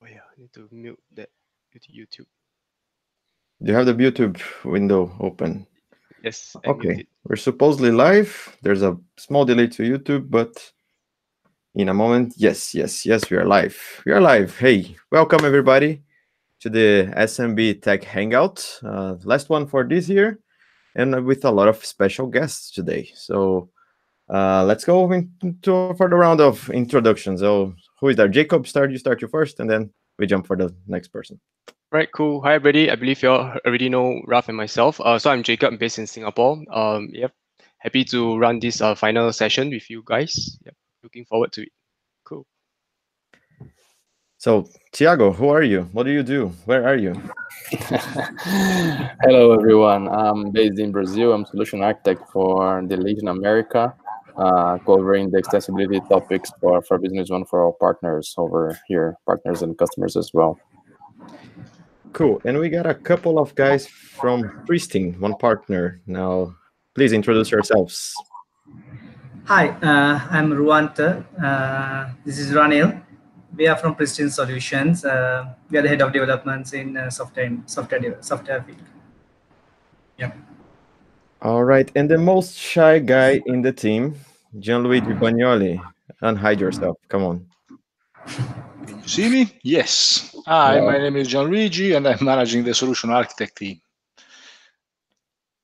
Oh yeah, I need to mute that YouTube. Do you have the YouTube window open? Yes, I Okay, muted. we're supposedly live. There's a small delay to YouTube, but in a moment, yes, we are live. We are live. Hey, welcome everybody to the SMB Tech Hangout, last one for this year, and with a lot of special guests today. So let's go for the round of introductions. So who is there? Jacob, you start you first, and then we jump for the next person. Right, cool. Hi, everybody. I believe you all already know Ralph and myself. So I'm Jacob, based in Singapore. Yep, happy to run this final session with you guys. Yep, looking forward to it. Cool. So, Tiago, who are you? What do you do? Where are you? Hello, everyone. I'm based in Brazil. I'm solution architect for the Latin America, covering the accessibility topics for Business One for our partners over here, partners and customers as well. Cool. And we got a couple of guys from Pristin, one partner. Now, please introduce yourselves. Hi, I'm Ruanta. This is Ranil. We are from Pristin Solutions. We are the head of developments in software field. Yeah. All right. And the most shy guy in the team, Gianluigi Bagnoli. Unhide yourself. Come on. Can you see me? Yes. Hi, my name is Gianluigi, and I'm managing the solution architect team.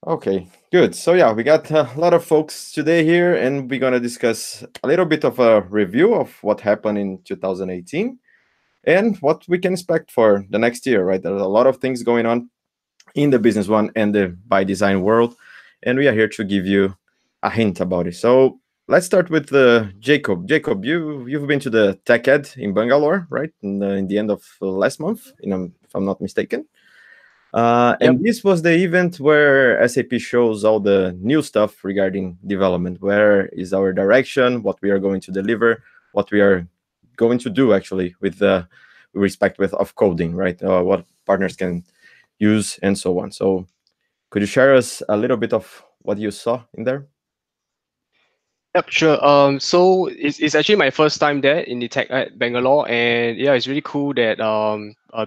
Okay, good. So yeah, we got a lot of folks today here, and we're going to discuss a little bit of a review of what happened in 2018 and what we can expect for the next year, right? There's a lot of things going on in the Business One and the by design world, and we are here to give you a hint about it. So let's start with Jacob. Jacob, you've been to the TechEd in Bangalore, right? In the end of last month, if I'm not mistaken. And this was the event where SAP shows all the new stuff regarding development. Where is our direction? What we are going to deliver? What we are going to do actually with respect of coding, right? What partners can use and so on. So, could you share us a little bit of what you saw in there? Yep, sure. So it's actually my first time there in the Tech at Bangalore, and yeah, it's really cool that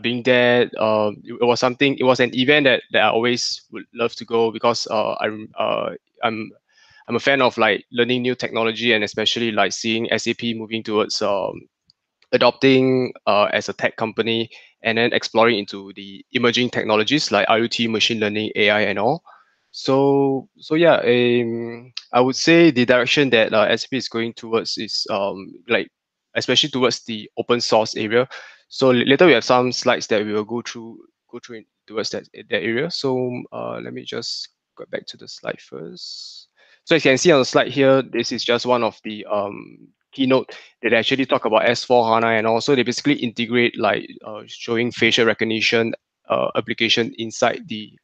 being there. It was an event that I always would love to go because I'm a fan of like learning new technology, and especially like seeing SAP moving towards adopting as a tech company, and then exploring into the emerging technologies like IoT, machine learning, AI, and all. So yeah, I would say the direction that SAP is going towards is like especially towards the open source area. So later we have some slides that we will go through towards that area. So let me just go back to the slide first. So you can see on the slide here, this is just one of the keynote that actually talk about S4 Hana, and also they basically integrate like showing facial recognition application inside the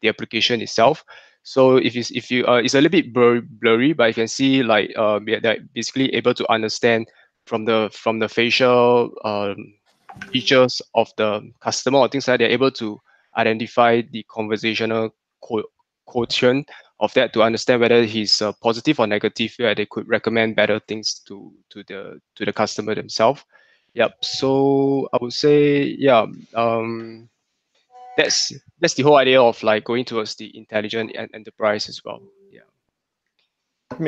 application itself. So if you it's a little bit blurry, but you can see like they're basically able to understand from the facial features of the customer or things like that. They're able to identify the conversational quotient of that to understand whether he's positive or negative, where they could recommend better things to the customer themselves. Yep. So I would say, yeah, that's the whole idea of like going towards the intelligent enterprise as well. Yeah. Let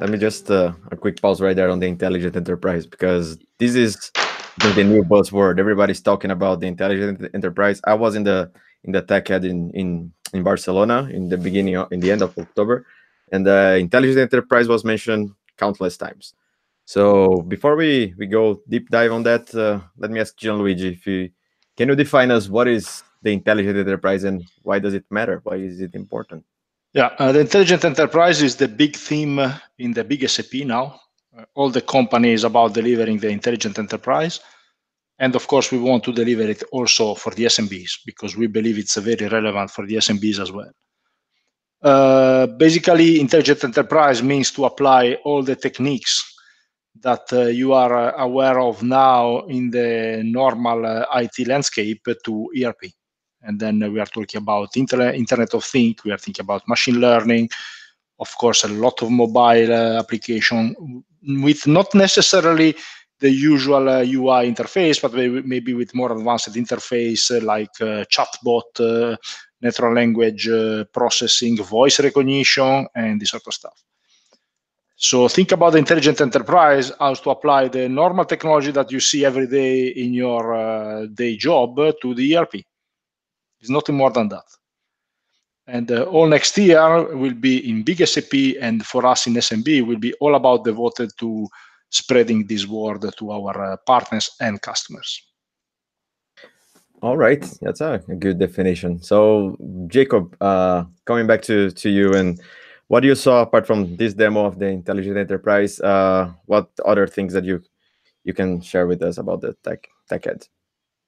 me just a quick pause right there on the intelligent enterprise, because this is the new buzzword. Everybody's talking about the intelligent enterprise. I was in the TechEd in Barcelona in the end of October, and the intelligent enterprise was mentioned countless times. So before we go deep dive on that, let me ask Gianluigi, can you define us what is the intelligent enterprise and why does it matter? Why is it important? Yeah, the intelligent enterprise is the big theme in the big SAP now. All the companies about delivering the intelligent enterprise. And of course, we want to deliver it also for the SMBs because we believe it's very relevant for the SMBs as well. Basically, intelligent enterprise means to apply all the techniques that you are aware of now in the normal IT landscape to ERP. And then we are talking about Internet of Things, we are thinking about machine learning, of course, a lot of mobile application with not necessarily the usual UI interface, but maybe with more advanced interface like chatbot, natural language processing, voice recognition, and this sort of stuff. So think about the intelligent enterprise as to apply the normal technology that you see every day in your day job to the ERP. It's nothing more than that. And all next year will be in big SAP, and for us in SMB will be all about devoted to spreading this word to our partners and customers. All right, that's a good definition. So, Jacob, coming back to you, and what you saw apart from this demo of the intelligent enterprise, what other things that you can share with us about the TechHeads?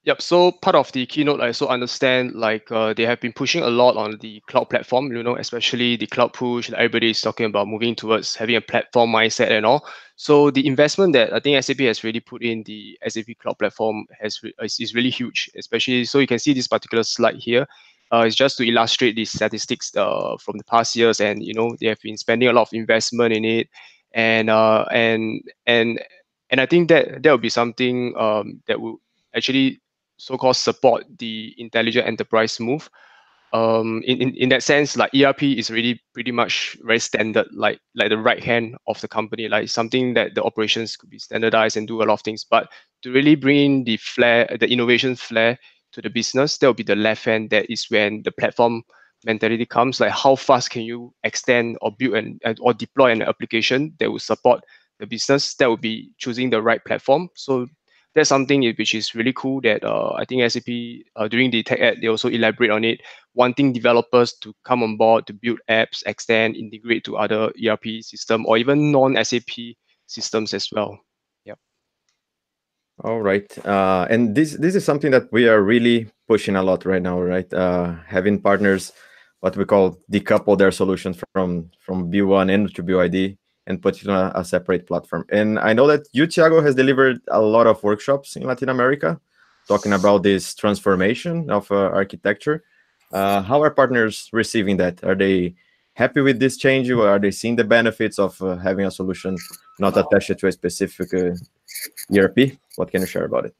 Yep. So part of the keynote, I also understand they have been pushing a lot on the cloud platform, especially the cloud push. Everybody is talking about moving towards having a platform mindset and all. So the investment that I think SAP has really put in the SAP cloud platform is really huge, especially. So you can see this particular slide here. It's just to illustrate the statistics from the past years, and they have been spending a lot of investment in it, and I think that will be something that will actually so-called support the intelligent enterprise move. In that sense, like ERP is really pretty much very standard, like the right hand of the company, like something that the operations could be standardized and do a lot of things. But to really bring in the flair, the innovation flair to the business, that will be the left hand. That is when the platform mentality comes. Like how fast can you extend or build or deploy an application that will support the business? That would be choosing the right platform. So that's something which is really cool that I think SAP during the Tech Ed, they also elaborate on it, wanting developers to come on board to build apps, extend, integrate to other ERP system or even non-SAP systems as well. Yeah. All right. And this is something that we are really pushing a lot right now, right? Having partners, what we call decouple their solutions from B1 into BYD and put it on a separate platform. And I know that you, Thiago, has delivered a lot of workshops in Latin America talking about this transformation of architecture. How are partners receiving that? Are they happy with this change, or are they seeing the benefits of having a solution not attached to a specific ERP? What can you share about it?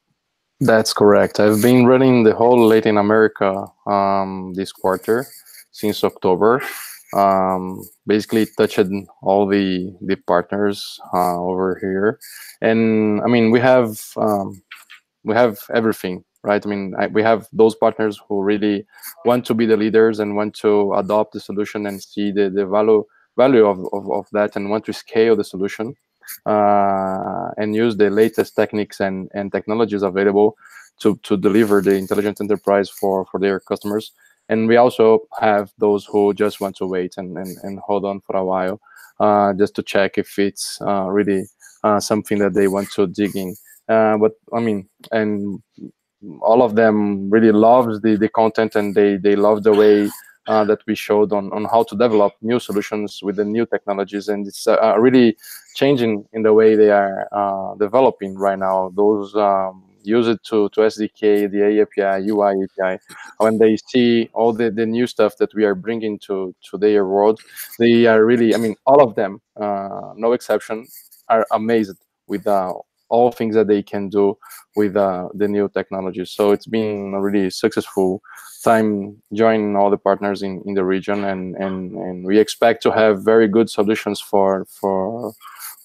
That's correct. I've been running the whole Latin America this quarter since October. Basically touched all the partners over here, and I mean we have everything, right? I mean we have those partners who really want to be the leaders and want to adopt the solution and see the value of that and want to scale the solution and use the latest techniques and technologies available to deliver the intelligent enterprise for their customers. And we also have those who just want to wait and hold on for a while, just to check if it's really something that they want to dig in. But I mean, and all of them really loves the content, and they love the way that we showed on how to develop new solutions with the new technologies. And it's really changing in the way they are developing right now. Those use it to SDK, the API, UI API. When they see all the new stuff that we are bringing to their world, they are really, I mean, all of them, no exception, are amazed with all things that they can do with the new technologies. So it's been a really successful time joining all the partners in the region, and we expect to have very good solutions for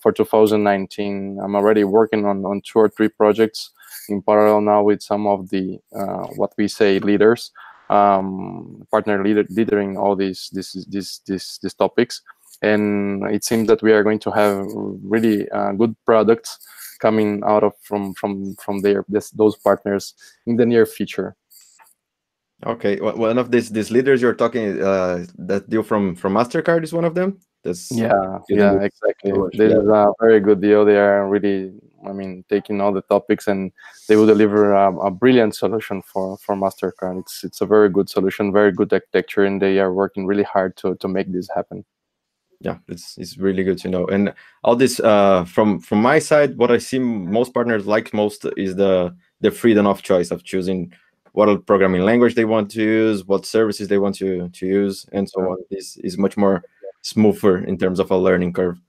2019. I'm already working on 2 or 3 projects in parallel now with some of the what we say leaders, partner leadering all these topics, and it seems that we are going to have really good products coming out of from those partners in the near future. Okay, one of these leaders you're talking, that deal from MasterCard is one of them. Yeah, exactly. This is a very good deal. They are really, I mean, taking all the topics, and they will deliver a brilliant solution for MasterCard. It's a very good solution, very good architecture, and they are working really hard to make this happen. Yeah, it's really good to know. And all this from my side, what I see most partners like most is the freedom of choice of choosing what programming language they want to use, what services they want to use, and so on. This is much more smoother in terms of a learning curve.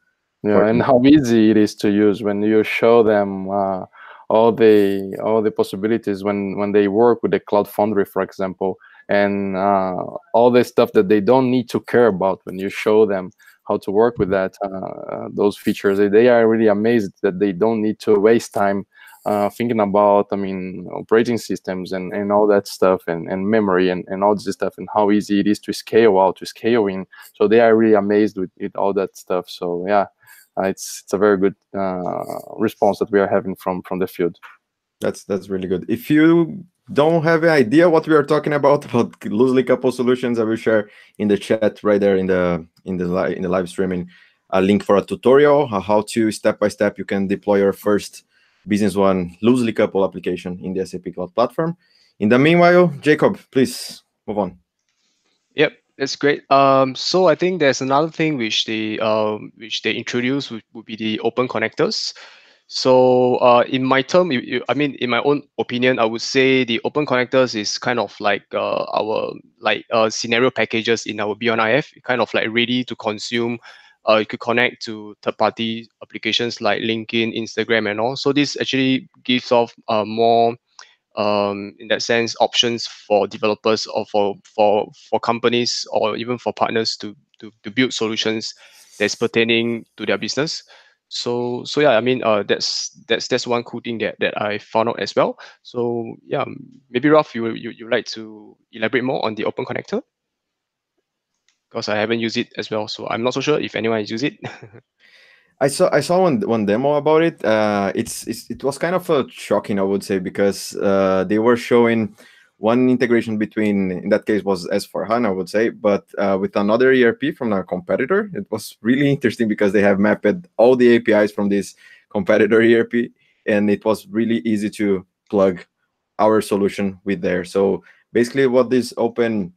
Yeah, and how easy it is to use when you show them all the possibilities when they work with the Cloud Foundry, for example, and all the stuff that they don't need to care about. When you show them how to work with that those features, they are really amazed that they don't need to waste time thinking about, I mean, operating systems and all that stuff, and memory and all this stuff, and how easy it is to scale out, to scale in. So they are really amazed with all that stuff. So yeah, it's a very good response that we are having from the field. That's really good. If you don't have an idea what we are talking about loosely coupled solutions, I will share in the chat right there in the live streaming a link for a tutorial how to step by step you can deploy your first Business One loosely coupled application in the SAP Cloud Platform. In the meanwhile, Jacob, please move on. Yep, that's great. So I think there's another thing which they introduced would be the open connectors. So in my term, I mean, in my own opinion, I would say the open connectors is kind of like our scenario packages in our B1IF, kind of like ready to consume. You could connect to third-party applications like LinkedIn, Instagram, and all. So this actually gives off more, in that sense, options for developers or for companies or even for partners to build solutions that's pertaining to their business. So yeah, I mean, that's one cool thing that I found out as well. So yeah, maybe Ralph, you like to elaborate more on the open connector, because I haven't used it as well, so I'm not so sure if anyone has used it. I saw one demo about it. It was kind of shocking, I would say, because they were showing one integration between, in that case was S/4HANA, I would say, but with another ERP from a competitor. It was really interesting because they have mapped all the APIs from this competitor ERP, and it was really easy to plug our solution with there. So basically what these open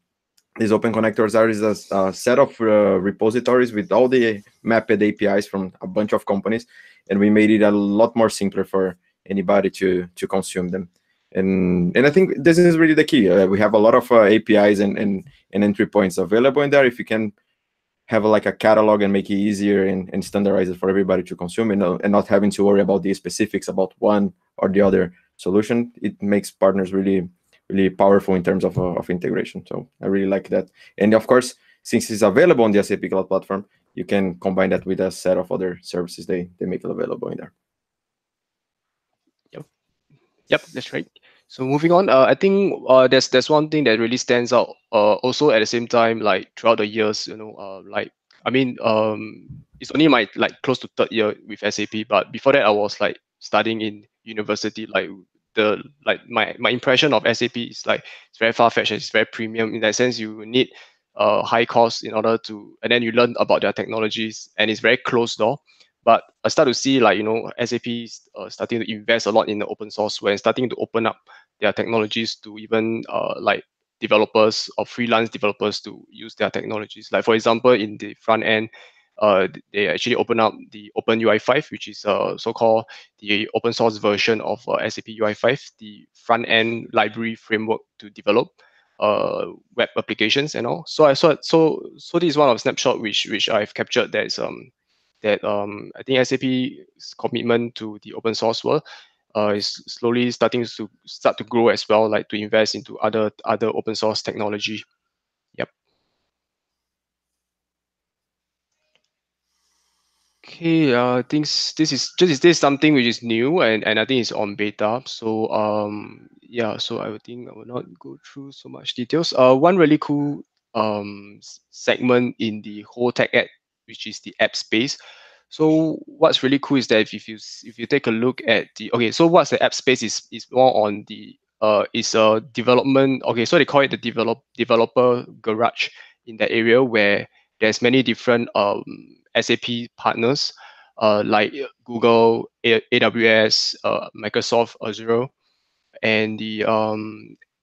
connectors are is a set of repositories with all the mapped APIs from a bunch of companies, and we made it a lot more simpler for anybody to consume them. And I think this is really the key. We have a lot of APIs and entry points available in there. If you can have like a catalog and make it easier and standardize it for everybody to consume, and not having to worry about the specifics about one or the other solution, it makes partners really powerful in terms of integration. So I really like that. And of course, since it's available on the SAP Cloud Platform, you can combine that with a set of other services they make it available in there. Yep, that's right. So moving on, I think there's one thing that really stands out. Also at the same time, like throughout the years, like I mean, it's only my like close to third year with SAP, but before that I was like studying in university. Like my impression of SAP is like it's very far-fetched. It's very premium in that sense. You need high cost in order to, and then you learn about their technologies, and it's very closed door. But I start to see like SAP is starting to invest a lot in the open source, where starting to open up their technologies to even like developers or freelance developers to use their technologies. Like for example, in the front end, they actually open up the Open UI5, which is so-called the open source version of SAP UI5, the front end library framework to develop web applications and all. So this is one of snapshot which I've captured that I think SAP's commitment to the open source world is slowly starting to grow as well, like to invest into other open source technology. Yep. Okay, I think this is something which is new, and I think it's on beta. So yeah, so I would think I will not go through so much details. One really cool segment in the whole tech ed, which is the app space. So what's really cool is that if you take a look at so what's the app space is more on the is a development. Okay, so they call it the developer garage in that area, where there's many different SAP partners like Google, AWS, Microsoft Azure, and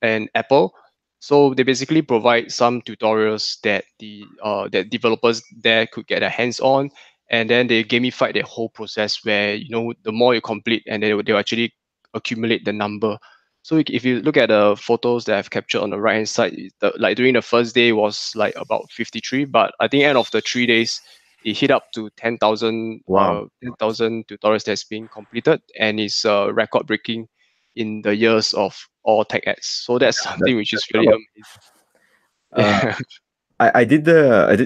and Apple. So they basically provide some tutorials that that developers there could get their hands on, and then they gamify the whole process, where the more you complete, and they'll actually accumulate the number. So if you look at the photos that I've captured on the right hand side, like during the first day was like about 53, but I think end of the 3 days it hit up to 10,000 Wow. 10,000 tutorials that's being completed, and it's record breaking in the years of all TECHEDS. So that's something which is really amazing.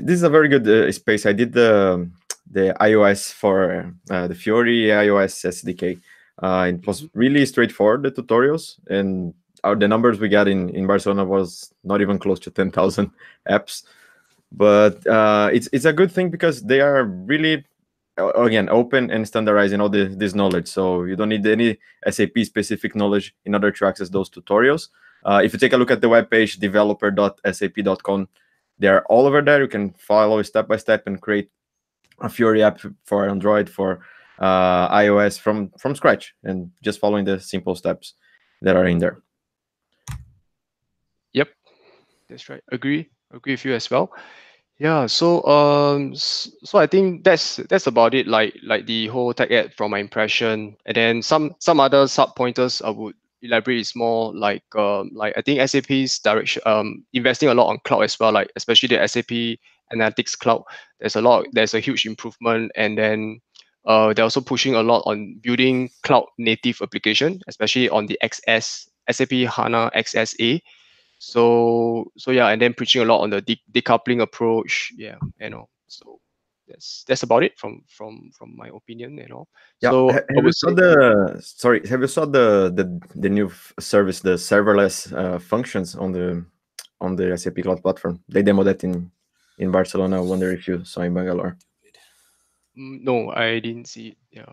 This is a very good space. I did the iOS for the Fiori iOS SDK. It was really straightforward, the tutorials, and the numbers we got in Barcelona was not even close to 10,000 apps. But it's a good thing because they are really, again, open and standardizing all this knowledge. So you don't need any SAP specific knowledge in order to access those tutorials. If you take a look at the webpage developer.sap.com, they're all over there. You can follow step by step and create a Fiori app for Android, for iOS from scratch, and just following the simple steps that are in there. Yep, that's right. Agree with you as well. Yeah, so so I think that's about it. Like the whole TechEd from my impression, and then some other sub pointers I would elaborate is more like I think SAP's direction, investing a lot on cloud as well, like especially the SAP Analytics Cloud. There's a huge improvement, and then they're also pushing a lot on building cloud native application, especially on the XS SAP Hana XSA. So yeah, and then preaching a lot on the decoupling approach. Yeah, so that's about it from my opinion, Yeah. So Have you saw the new service, the serverless functions on the SAP Cloud Platform? They demoed that in Barcelona. I wonder if you saw in Bangalore. No, I didn't see it. Yeah.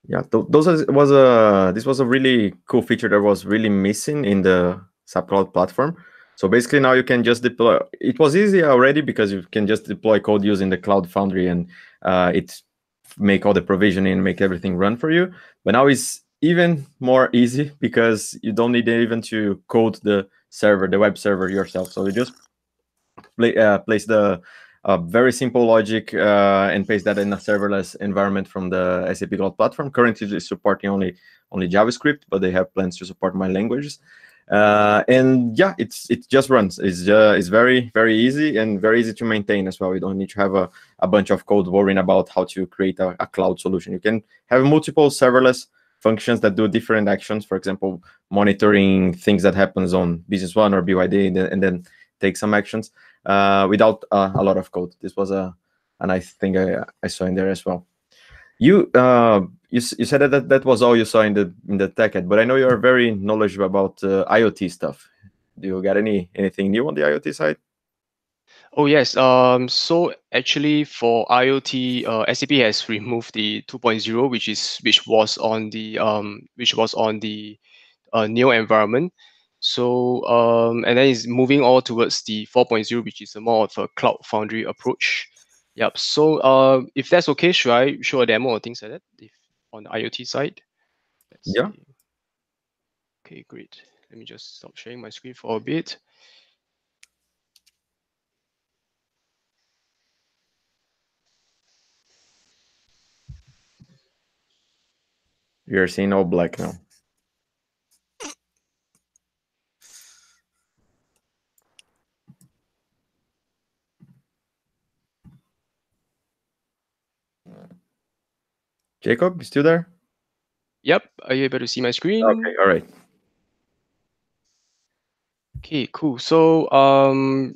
Yeah, this was a really cool feature that was really missing in the SAP Cloud Platform. So basically now you can just deploy. It was easy already because you can just deploy code using the Cloud Foundry, and it make all the provisioning, make everything run for you. But now it's even more easy because you don't need even to code the server, the web server yourself. So you just place the very simple logic and paste that in a serverless environment from the SAP Cloud Platform. Currently, it's supporting only JavaScript, but they have plans to support more languages. And yeah, it just runs. It's very, very easy and very easy to maintain as well. You don't need to have a bunch of code worrying about how to create a cloud solution. You can have multiple serverless functions that do different actions. For example, monitoring things that happens on Business One or BYD, and then take some actions without a lot of code. This was a nice thing I saw in there as well. You said that was all you saw in the TechEd, but I know you're very knowledgeable about IoT stuff. Do you got anything new on the IoT side? Oh yes. So actually for IoT, SAP has removed the 2.0, which was on the Neo environment. So and then it's moving all towards the 4.0, which is a more of a cloud foundry approach. Yep. So if that's okay, should I show a demo or things like that on the IoT side? Let's Yeah. see. Okay, great. Let me just stop sharing my screen for a bit. You're seeing all black now. Jacob, you still there? Yep. Are you able to see my screen? Okay, all right. Okay, cool. So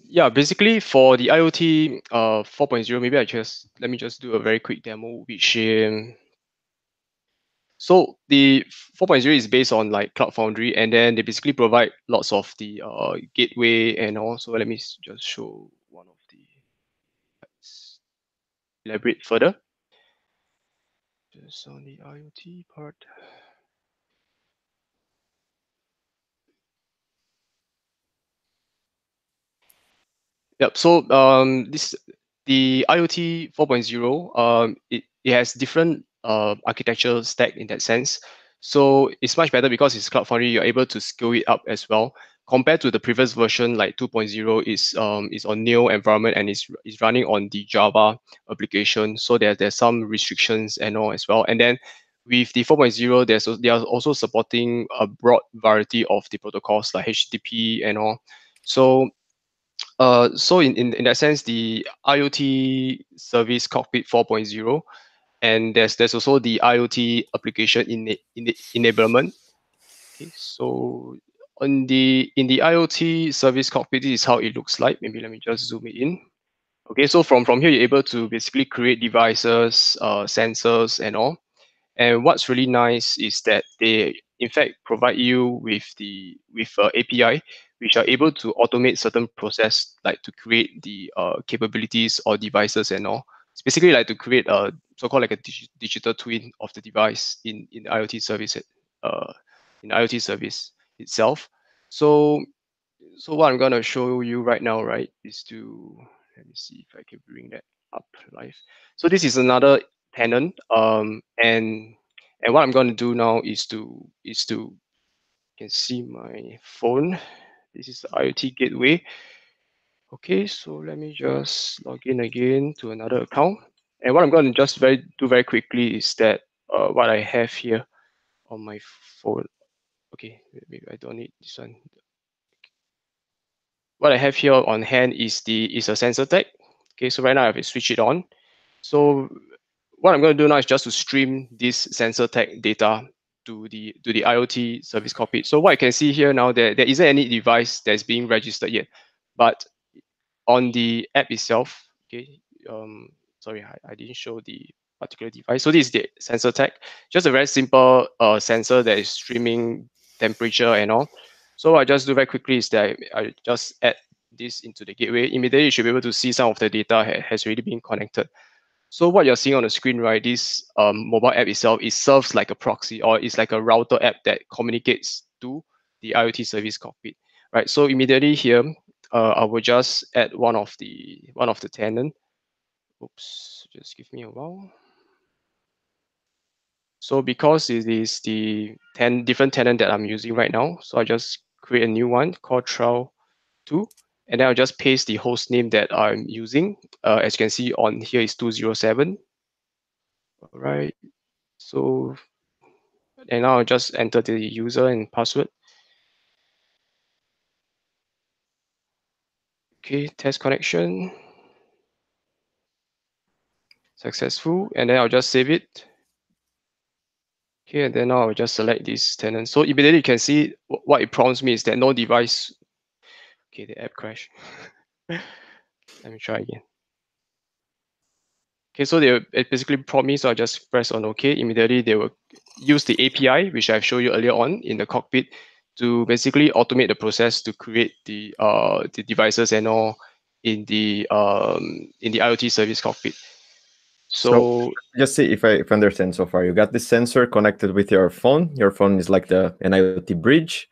yeah, basically for the IoT 4.0, maybe let me just do a very quick demo, which so the 4.0 is based on like Cloud Foundry, and then they basically provide lots of the gateway, and also let me just show one of the, let's elaborate further. Just on the IoT part. Yep. So the IoT 4.0, it has different architectural stack in that sense. So it's much better because it's Cloud Foundry. You're able to scale it up as well. Compared to the previous version, like 2.0, is on Neo environment and is running on the Java application. So there's some restrictions and all as well. And then with the 4.0, they are also supporting a broad variety of the protocols like HTTP and all. So So in that sense, the IoT Service Cockpit 4.0, and there's also the IoT application enablement. Okay, so in the IoT Service Cockpit, this is how it looks like. Maybe let me just zoom it in. Okay, so from here, you're able to basically create devices, sensors, and all. And what's really nice is that they, in fact, provide you with API, which are able to automate certain process, like to create the capabilities or devices and all. It's basically like to create a so-called like a digital twin of the device in the IoT service, in IoT service itself. So what I'm gonna show you right now, right, is to, let me see if I can bring that up live. So this is another tenant, and what I'm going to do now is to you can see my phone. This is the IoT gateway. Okay, so let me just log in again to another account. And what I'm going to just do very quickly is that what I have here on my phone. Okay, maybe I don't need this one. What I have here on hand is a sensor tag. Okay, so right now I have to switch it on. So what I'm going to do now is just to stream this sensor tag data to the IoT service cockpit. So what I can see here now, there isn't any device that's being registered yet, but on the app itself, okay, sorry, I didn't show the particular device. So this is the sensor tag, just a very simple sensor that is streaming temperature and all. So what I just do very quickly is that I just add this into the gateway. Immediately you should be able to see some of the data has already been connected. So what you're seeing on the screen, right, this mobile app itself, it serves like a proxy, or it's like a router app that communicates to the IoT service cockpit, right? So immediately here, I will just add one of the tenant. Oops, just give me a while. So because it is the 10 different tenant that I'm using right now, so I just create a new one called trial 2, and then I'll just paste the host name that I'm using. As you can see on here is 207. All right. So, and now I'll just enter the user and password. Okay, test connection. Successful. And then I'll just save it. Okay, and then now I'll just select this tenant. So immediately you can see what it prompts me is that no device. Okay, the app crashed. Let me try again. Okay, so it basically prompt me, so I just press on OK. Immediately they will use the API, which I've showed you earlier on in the cockpit, to basically automate the process to create the devices and all in the IoT service cockpit. So just see if I understand so far. You got the sensor connected with your phone. Your phone is like an IoT bridge,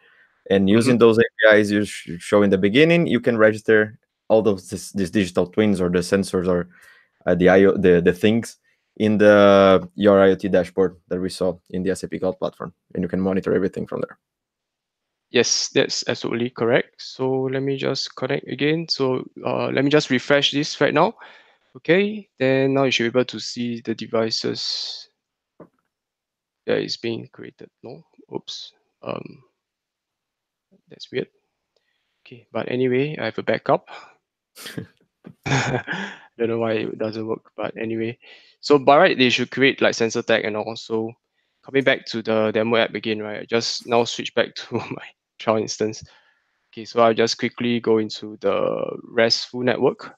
and using those APIs you show in the beginning, you can register all these digital twins or the sensors or the things in your IoT dashboard that we saw in the SAP Cloud platform, and you can monitor everything from there. Yes, that's absolutely correct. So let me just connect again. So let me just refresh this right now. Okay, then now you should be able to see the devices that is being created. No, oops, that's weird. Okay, but anyway, I have a backup. Don't know why it doesn't work, but anyway. So by right, they should create like sensor tag and also coming back to the demo app again, right? I just now switch back to my trial instance. Okay, so I'll just quickly go into the RESTful network.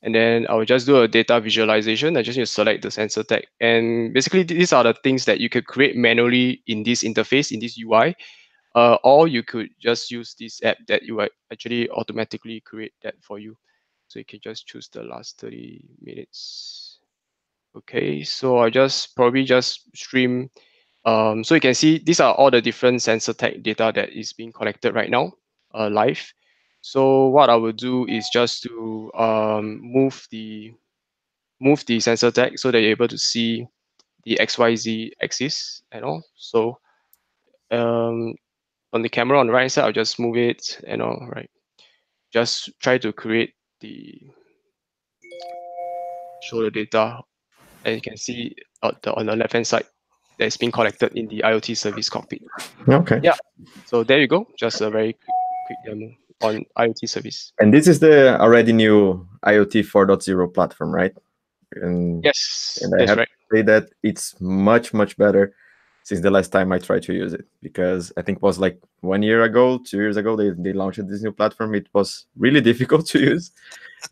And then I will just do a data visualization. I just need to select the sensor tag. And basically, these are the things that you could create manually in this interface, in this UI. Or you could just use this app that you actually automatically create that for you. So you can just choose the last 30 minutes. Okay, so I probably just stream. So you can see these are all the different sensor tag data that is being collected right now, live. So what I will do is just to move the sensor tag so that you're able to see the XYZ axis and all. So on the camera on the right side, I'll just move it and all, right? Just try to create show the data, and you can see on the left hand side that's being collected in the IoT service cockpit. Okay. Yeah. So there you go. Just a very quick demo. on IoT service. And this is the already new IoT 4.0 platform, right? And yes, and I that's have right. to say that it's much better since the last time I tried to use it, because I think it was like 1 year ago, 2 years ago, they launched this new platform. It was really difficult to use,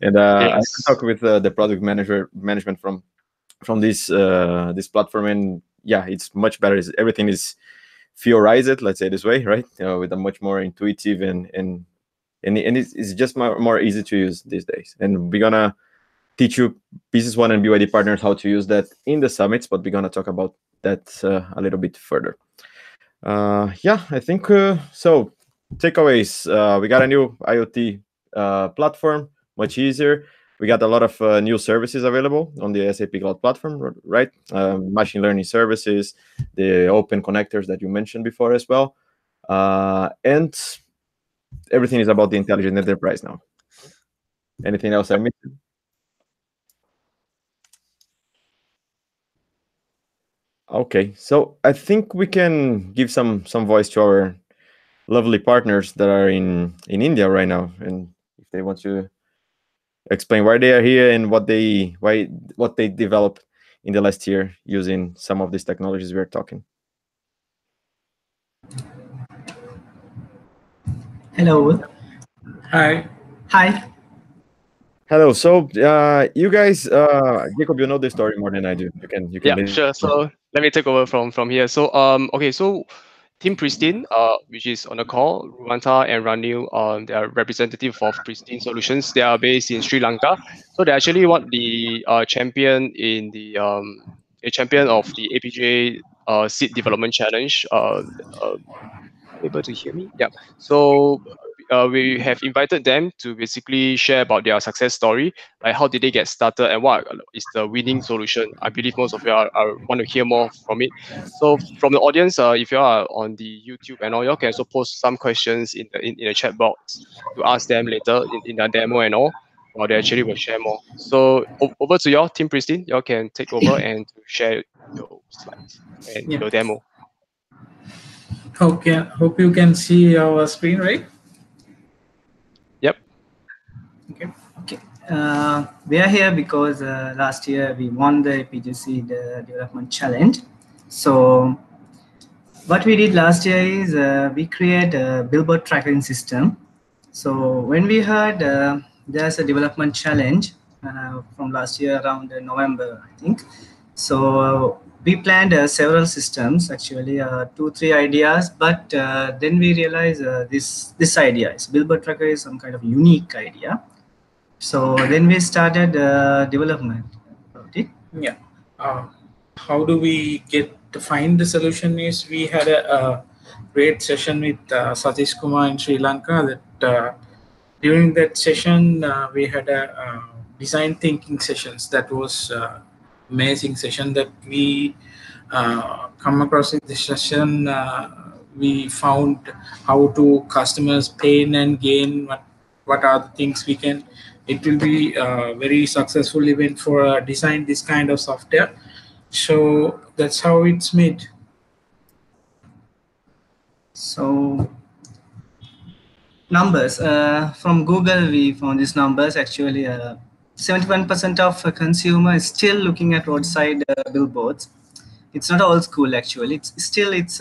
and I talked with the product management from this platform, and yeah, it's much better. Everything is theorized, let's say this way, right? With a much more intuitive and it's just more easy to use these days. And we're gonna teach you Business One and BYD partners how to use that in the summits, but we're gonna talk about that a little bit further. Yeah, I think so. Takeaways: we got a new IoT platform, much easier. We got a lot of new services available on the SAP Cloud Platform, right? Machine learning services, the open connectors that you mentioned before as well, and everything is about the intelligent enterprise now. Anything else I missed? Okay, so I think we can give some voice to our lovely partners that are in India right now, and if they want to explain why they are here and what they developed in the last year using some of these technologies we're talking. Hello. Hi. Hi. Hello. So you guys, Jacob, you know the story more than I do. You can. Yeah, sure. So let me take over from here. So okay, so Team Pristine, which is on the call, Ruanta and Ranil, they are representative of Pristine Solutions. They are based in Sri Lanka. So they actually want the champion in the a champion of the APJ Seed Development Challenge. Are you able to hear me? Yeah. So we have invited them to basically share about their success story, like how did they get started and what is the winning solution. I believe most of you are want to hear more from it. So from the audience, if you are on the YouTube and all, you can also post some questions in the chat box to ask them later in the demo and all, or they actually will share more. So over to your Team Pristine, you can take over and to share your slides and your demo. Okay, hope you can see our screen, right? Yep. Okay. We are here because last year we won the APJ Development Challenge. So what we did last year is we create a billboard tracking system. So when we heard there's a development challenge from last year around November, I think. So we planned several systems, actually 2-3 ideas, but then we realized this idea is billboard tracker is some kind of unique idea. So then we started development about it. Yeah. How do we get to find the solution? Is we had a great session with Satish Kumar in Sri Lanka. That during that session we had a design thinking sessions. That was amazing session that we come across in this session. We found how to customers pain and gain. What are the things we can. It will be a very successful event for design this kind of software. So that's how it's made. So numbers from Google, we found these numbers. Actually 71% of consumers still looking at roadside billboards. It's not old school, actually. It's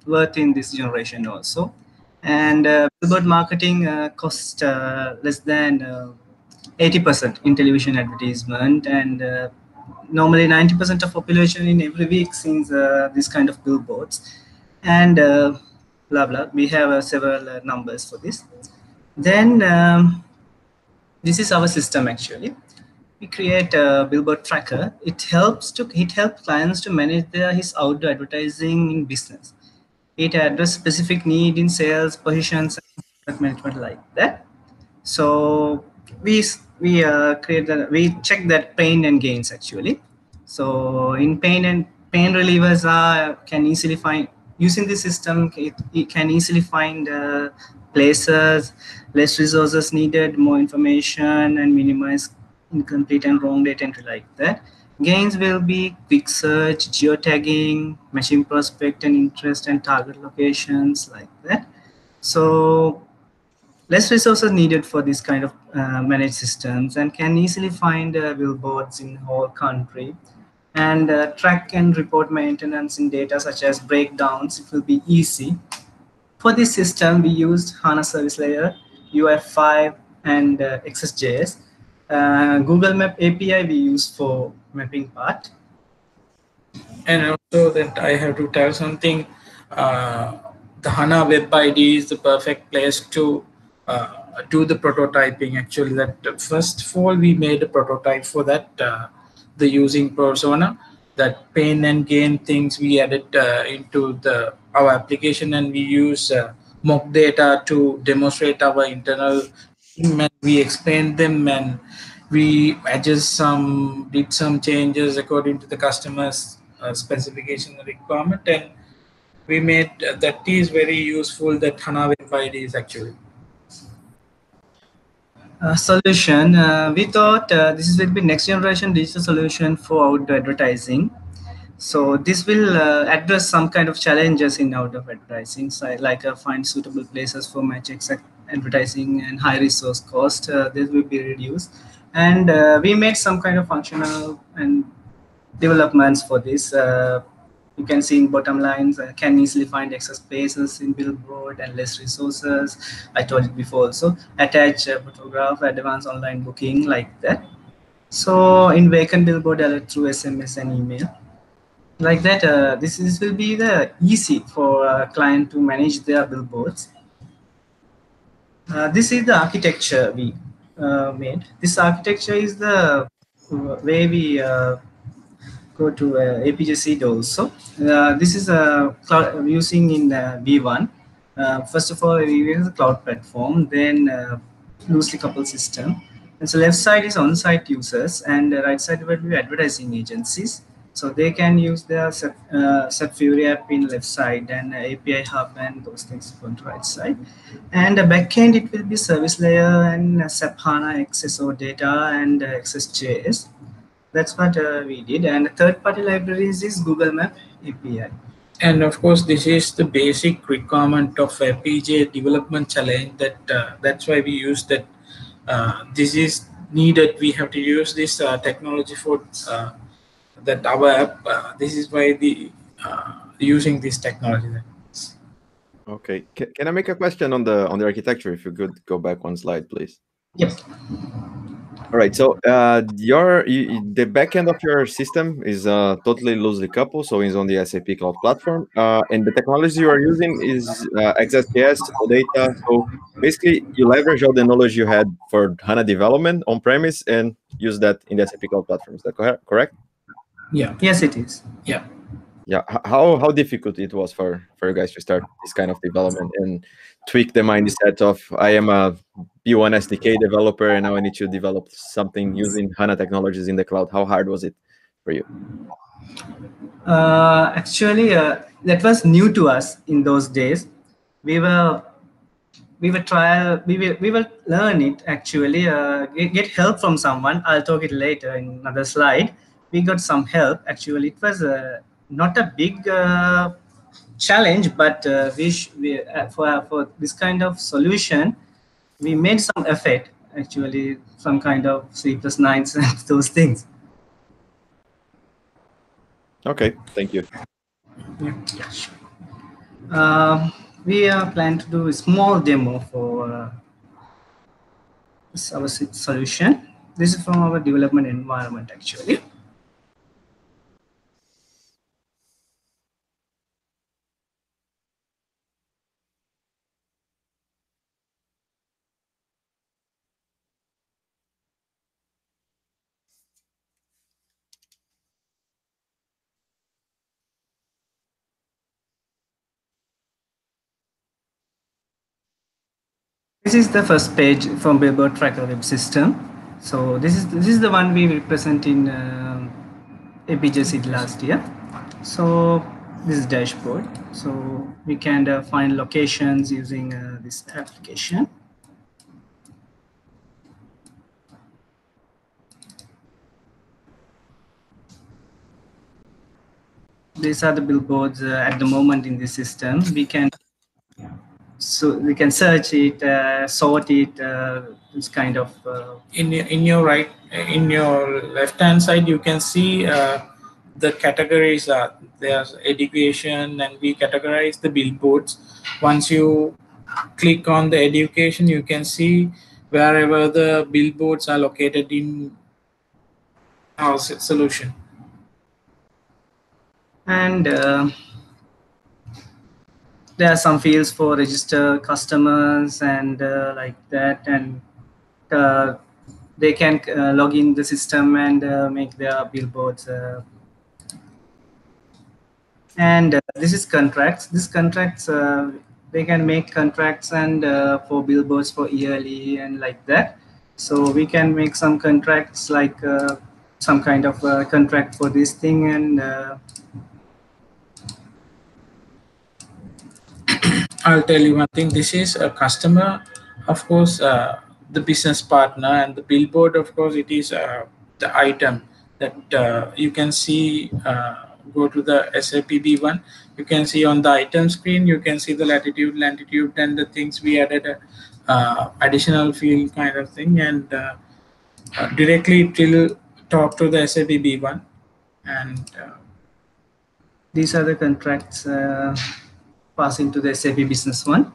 worth in this generation also. And billboard marketing costs less than 80% in television advertisement, and normally 90% of population in every week sees this kind of billboards, and blah blah. We have several numbers for this. Then this is our system. Actually, we create a billboard tracker. It helps clients to manage his outdoor advertising in business. It addresses specific need in sales, positions, and management like that. So we check that pain and gains, actually. So in pain relievers can easily find using the system. It can easily find places, less resources needed, more information, and minimize incomplete and wrong data entry like that. Gains will be quick search, geotagging, machine prospect and interest and target locations like that. So less resources needed for this kind of managed systems, and can easily find billboards in whole country, and track and report maintenance in data such as breakdowns. It will be easy. For this system, we used HANA service layer, UF5, and XSJS. Google Map API we use for mapping part. And also that I have to tell something, the HANA Web ID is the perfect place to do the prototyping. Actually, that first of all, we made a prototype for that, the using persona, that pain and gain things we added into our application, and we use mock data to demonstrate our internal team, and we explained them, and we did some changes according to the customer's specification and requirement, and we made that is very useful, that HANA Web ID is actually. Solution, we thought this will be next generation digital solution for outdoor advertising. So this will address some kind of challenges in outdoor advertising, so like find suitable places for match exact advertising and high resource cost. This will be reduced, and we made some kind of functional and developments for this. You can see in bottom lines, can easily find excess spaces in billboard and less resources. I told it before also. Attach photograph, advanced online booking, like that. So in vacant billboard, alert through SMS and email. Like that, this will be the easy for a client to manage their billboards. This is the architecture we made. This architecture is the way we go to APJ seed also. This is a cloud using in V1. First of all, we use the cloud platform, then loosely coupled system. And so left side is on-site users, and the right side will be advertising agencies. So they can use their SAP Fury app in left side, and API hub and those things on the right side. And the backend, it will be service layer and SAP HANA XSO data and XSJS. That's what we did. And third-party libraries is Google Map API. And of course, this is the basic requirement of FPGA development challenge. That's why we use that. This is needed. We have to use this technology for that our app. This is why the using this technology. Okay. Can I make a question on the architecture? If you could go back one slide, please. Yes. All right. So the backend of your system is totally loosely coupled, so it's on the SAP Cloud Platform, and the technology you are using is XSJS data. So basically, you leverage all the knowledge you had for HANA development on premise and use that in the SAP Cloud Platform. Is that correct? Yeah. Yes, it is. Yeah. Yeah. How difficult it was for you guys to start this kind of development and tweak the mindset of I am a B1 SDK developer and now I need to develop something using HANA technologies in the cloud. How hard was it for you? Actually, that was new to us in those days. We will learn it actually. Get help from someone. I'll talk it later in another slide. We got some help. Actually, it was not a big challenge, but for this kind of solution, we made some effort. Actually, some kind of C+9s and those things. Okay, thank you. Yeah, sure. We plan to do a small demo for our solution. This is from our development environment, actually. This is the first page from Billboard Tracker Web System. So this is the one we represent in APJ seed last year. So this is dashboard. So we can find locations using this application. These are the billboards at the moment in the system. We can so we can search it, sort it, this kind of. In your left hand side, you can see the categories are there's education, and we categorize the billboards. Once you click on the education, you can see wherever the billboards are located in our solution. And there are some fields for register customers and like that, and they can log in the system and make their billboards. And this is contracts. These contracts, they can make contracts and for billboards for yearly and like that. So we can make some contracts like some kind of contract for this thing. And I'll tell you one thing. This is a customer, of course, the business partner, and the billboard, of course, it is the item that you can see. Go to the SAP B1. You can see on the item screen, you can see the latitude, longitude, and the things we added additional field kind of thing, and directly it will talk to the SAP B1. And these are the contracts passing to the SAP Business One.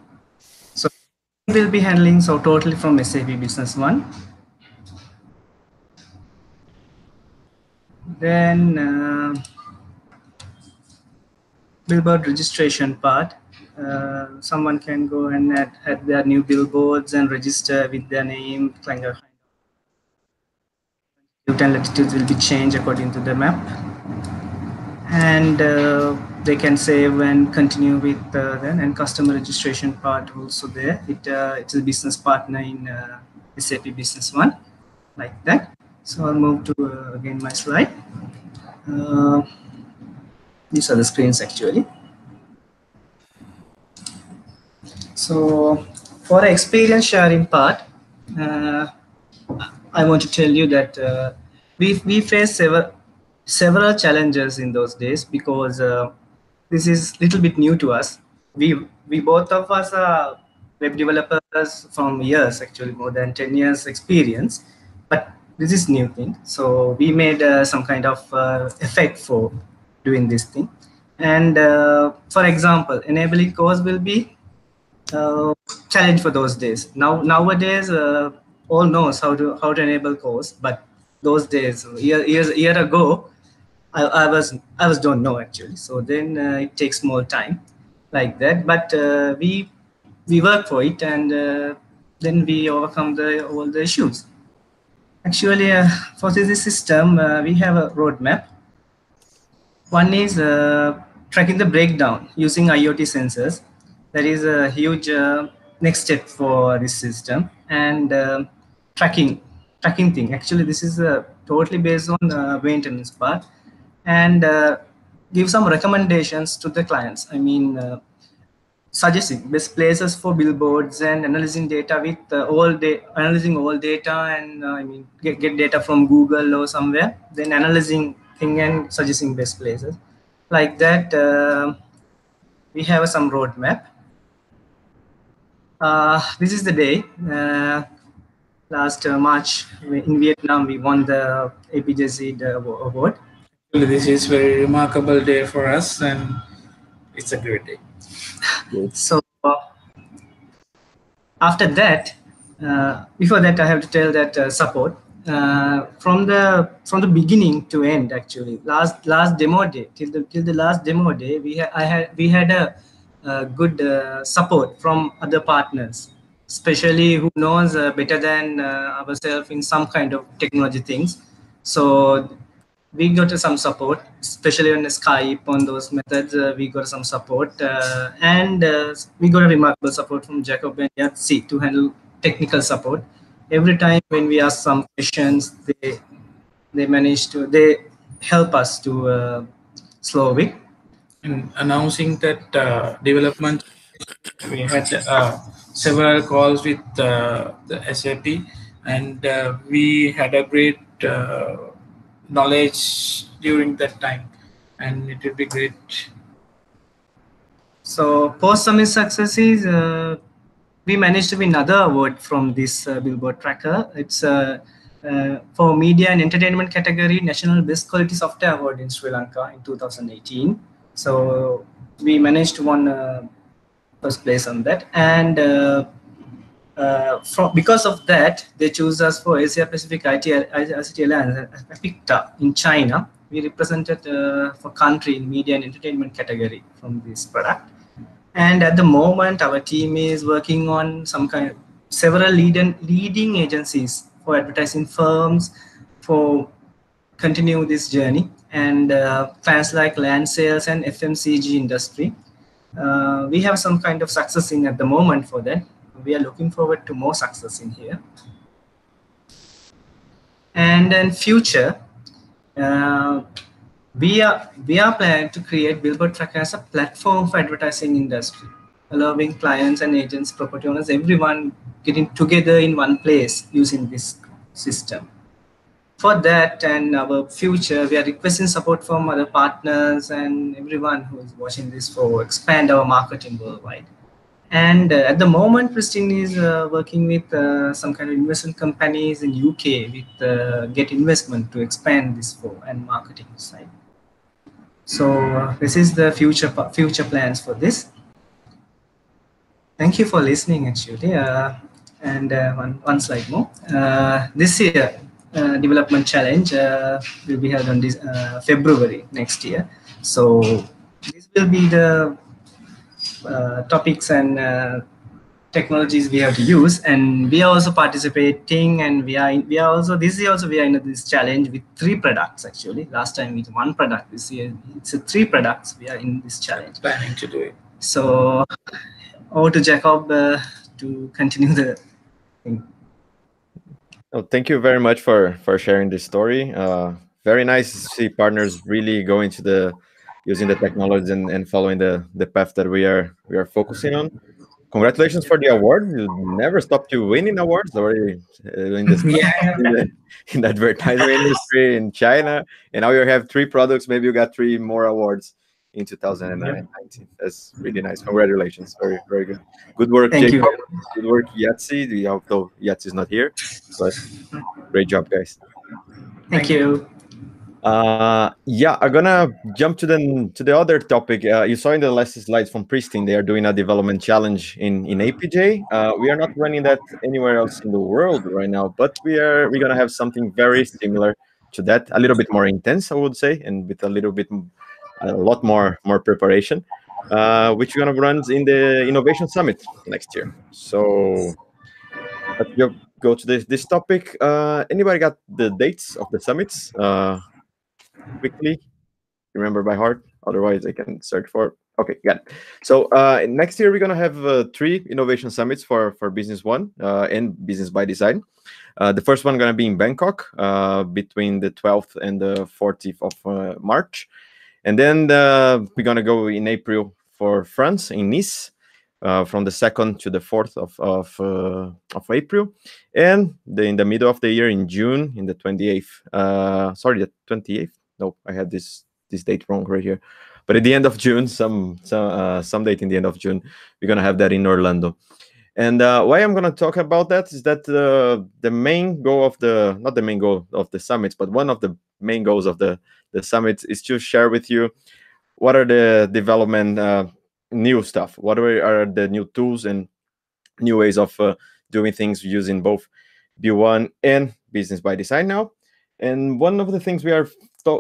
So we'll be handling so totally from SAP Business One. Then billboard registration part. Someone can go and add their new billboards and register with their name. Longitude and latitudes will be changed according to the map. And they can save and continue with then, and customer registration part also there. It's a business partner in SAP Business One, like that. So I'll move to again my slide. These are the screens actually. So for the experience sharing part, I want to tell you that we faced several challenges in those days, because this is a little bit new to us. We both of us are web developers from years, actually more than 10 years experience, but this is new thing. So we made some kind of effect for doing this thing. And for example, enabling course will be challenge for those days. Nowadays, all knows how to enable course, but those days, year ago, I was don't know actually. So then it takes more time, like that. But we work for it, and then we overcome all the issues. Actually, for this system, we have a roadmap. One is tracking the breakdown using IoT sensors. That is a huge next step for this system. And tracking thing. Actually, this is totally based on maintenance part, and give some recommendations to the clients. I mean, suggesting best places for billboards and analyzing data with analyzing all data, and I mean get data from Google or somewhere, then analyzing thing and suggesting best places, like that. We have some roadmap. This is the day. Last March in Vietnam, we won the APJC award. This is very remarkable day for us, and it's a great day. So after that, before that, I have to tell that support from the beginning to end. Actually, last demo day till the last demo day, we had a good support from other partners, especially who knows better than ourselves in some kind of technology things. So we got some support, especially on Skype, on those methods. We got some support, and we got a remarkable support from Jacob and Yatsi to handle technical support. Every time when we ask some questions, they help us to slow it. In announcing that development, we had several calls with the SAP, and we had a great knowledge during that time, and it will be great. So post-summit successes, we managed to win another award from this Billboard tracker. It's for media and entertainment category, National Best Quality Software Award in Sri Lanka in 2018. So we managed to win first place on that, and because of that, they choose us for Asia Pacific ICT Alliance in China. We represented for country in media and entertainment category from this product. And at the moment, our team is working on several leading agencies for advertising firms for continue this journey, and clients like land sales and FMCG industry. We have some kind of success in at the moment for that. We are looking forward to more success in here. And in future, we are planning to create Billboard Tracker as a platform for advertising industry, allowing clients and agents, property owners, everyone getting together in one place using this system. For that and our future, we are requesting support from other partners and everyone who is watching this for expand our marketing worldwide. And at the moment, Christine is working with some kind of investment companies in UK with get investment to expand this for and marketing side. So this is the future plans for this. Thank you for listening, actually. And one slide more. This year, development challenge will be held on this February next year. So this will be the topics and technologies we have to use, and we are also participating, and we are also this year also we are in this challenge with 3 products actually. Last time with 1 product. This year it's 3 products we are in this challenge. Planning to do it. So over to Jacob to continue the thing. Oh, thank you very much for sharing this story. Very nice to see partners really going to using the technology and following the path that we are focusing on. Congratulations for the award. You never stopped you winning awards already in this in the advertising industry in China, and now you have 3 products. Maybe you got 3 more awards in 2019. That's really nice. Congratulations. Very, very good. Good work, Thank Jacob. you. Good work, Yatsi. Although Yatsi is not here, but great job, guys. Thank you. Yeah, I'm gonna jump to the other topic. You saw in the last slides from Pristine, they are doing a development challenge in APJ. We are not running that anywhere else in the world right now, but we're gonna have something very similar to that, a little bit more intense, I would say, and with a lot more preparation, which we're gonna run in the Innovation Summit next year. So let's go to this topic. Anybody got the dates of the summits? Quickly remember by heart, otherwise I can search for. Okay, got it. So next year we're gonna have 3 innovation summits for Business One and Business by Design. The first one gonna be in Bangkok between the 12th and the 14th of March, and then we're gonna go in April for France in Nice from the 2nd to the 4th of April, and in the middle of the year in June in the 28th. Sorry, the 28th. No, I had this date wrong right here. But at the end of June, some date in the end of June, we're gonna have that in Orlando. And why I'm gonna talk about that is that the main goal of not the main goal of the summits, but one of the main goals of the summits is to share with you what are the development new stuff, what are the new tools and new ways of doing things using both B1 and Business by Design now. And one of the things we are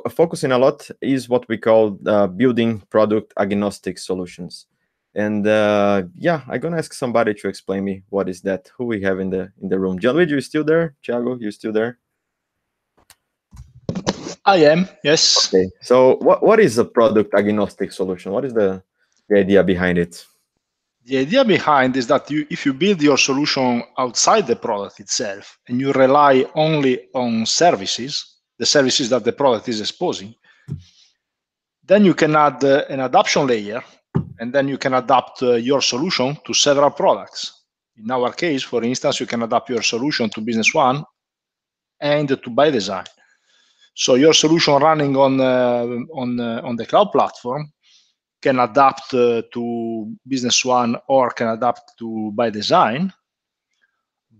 focusing a lot is what we call building product agnostic solutions. And yeah, I'm gonna ask somebody to explain me what is that. Who we have in the room? Gianluigi, you still there? Thiago, you still there? I am, yes. Okay. So what is a product agnostic solution? What is the idea behind it? The idea behind is that if you build your solution outside the product itself and you rely only on services, the services that the product is exposing, then you can add an adoption layer, and then you can adapt your solution to several products. In our case, for instance, you can adapt your solution to Business One and to By Design. So your solution running on the cloud platform can adapt to Business One or can adapt to By Design,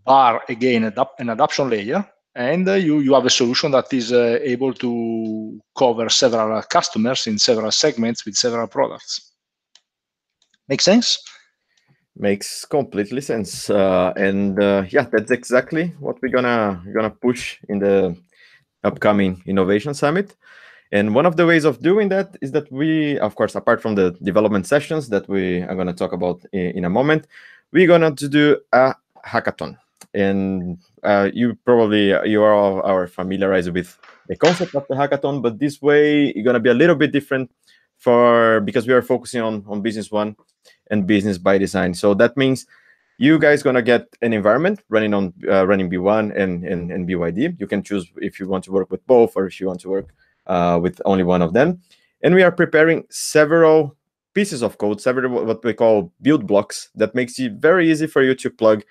bar again an adoption layer, and you have a solution that is able to cover several customers in several segments with several products. Make sense? Makes completely sense. Yeah, that's exactly what we're gonna push in the upcoming Innovation Summit. And one of the ways of doing that is that we, of course, apart from the development sessions that we are going to talk about in a moment, we're going to do a hackathon. And you are familiarized with the concept of the hackathon, but this way it's going to be a little bit different because we are focusing on Business One and Business by Design. So that means you guys gonna get an environment running on running B1 and BYD. You can choose if you want to work with both or if you want to work with only one of them. And we are preparing several pieces of code, several what we call build blocks that makes it very easy for you to plug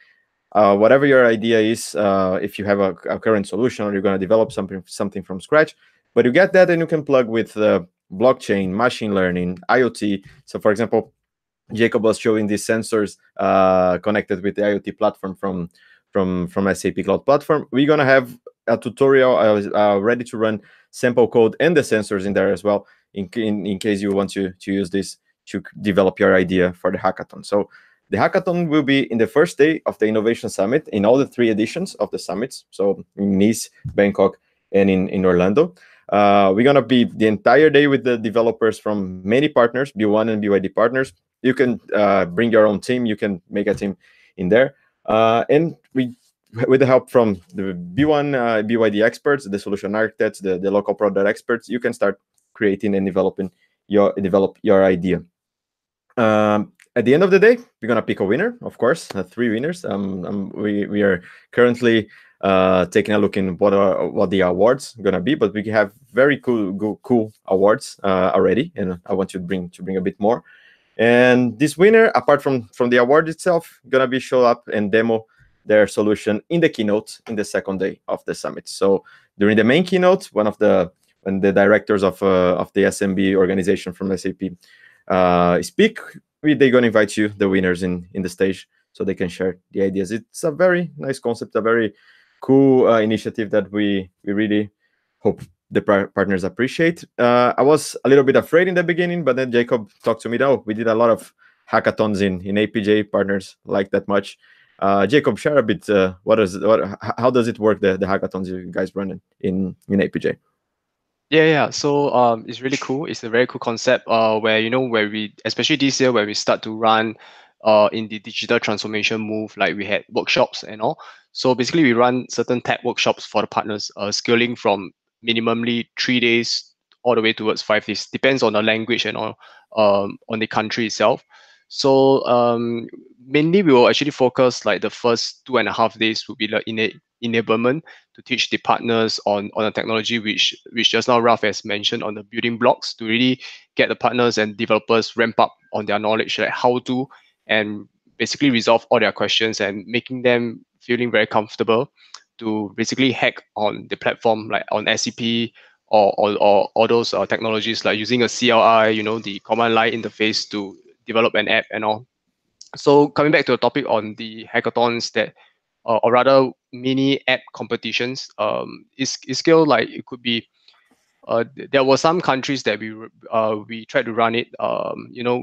whatever your idea is. If you have a current solution or you're going to develop something from scratch, but you get that and you can plug with blockchain, machine learning, IoT. So for example, Jacob was showing these sensors connected with the IoT platform from SAP Cloud Platform. We're going to have a tutorial ready to run sample code and the sensors in there as well, in case you want to use this to develop your idea for the hackathon. So the hackathon will be in the first day of the Innovation Summit in all the 3 editions of the summits. So in Nice, Bangkok, and in Orlando. We're going to be the entire day with the developers from many partners, B1 and BYD partners. You can bring your own team. You can make a team in there. And with the help from the B1, BYD experts, the solution architects, the local product experts, you can start creating and develop your idea. At the end of the day, we're going to pick a winner, of course, 3 winners. We are currently taking a look in what the awards going to be, but we have very cool awards already, and I want to bring a bit more. And this winner, apart from the award itself, gonna be show up and demo their solution in the keynote in the 2nd day of the summit. So during the main keynote, when the directors of the SMB organization from SAP speak, they're gonna invite you, the winners, in the stage so they can share the ideas. It's a very nice concept, a very cool initiative that we really hope the partners appreciate. I was a little bit afraid in the beginning, but then Jacob talked to me. Though we did a lot of hackathons in APJ. Partners like that much. Jacob, share a bit. How does it work? The hackathons you guys run in APJ? Yeah. So it's really cool. It's a very cool concept. Where we, especially this year, where we start to run in the digital transformation move, like we had workshops and all. So basically, we run certain tech workshops for the partners, scaling from minimally 3 days all the way towards 5 days. Depends on the language and all, on the country itself. So mainly we will actually focus, like the first 2.5 days will be like enablement to teach the partners on the technology, which just now Ralph has mentioned, on the building blocks, to really get the partners and developers ramp up on their knowledge, like how to, and basically resolve all their questions and making them feeling very comfortable to basically hack on the platform, like on SAP or those technologies, like using a CLI, the command line interface to develop an app and all. So coming back to the topic on the hackathons, that or rather mini app competitions, is scale, like it could be. There were some countries that we tried to run it.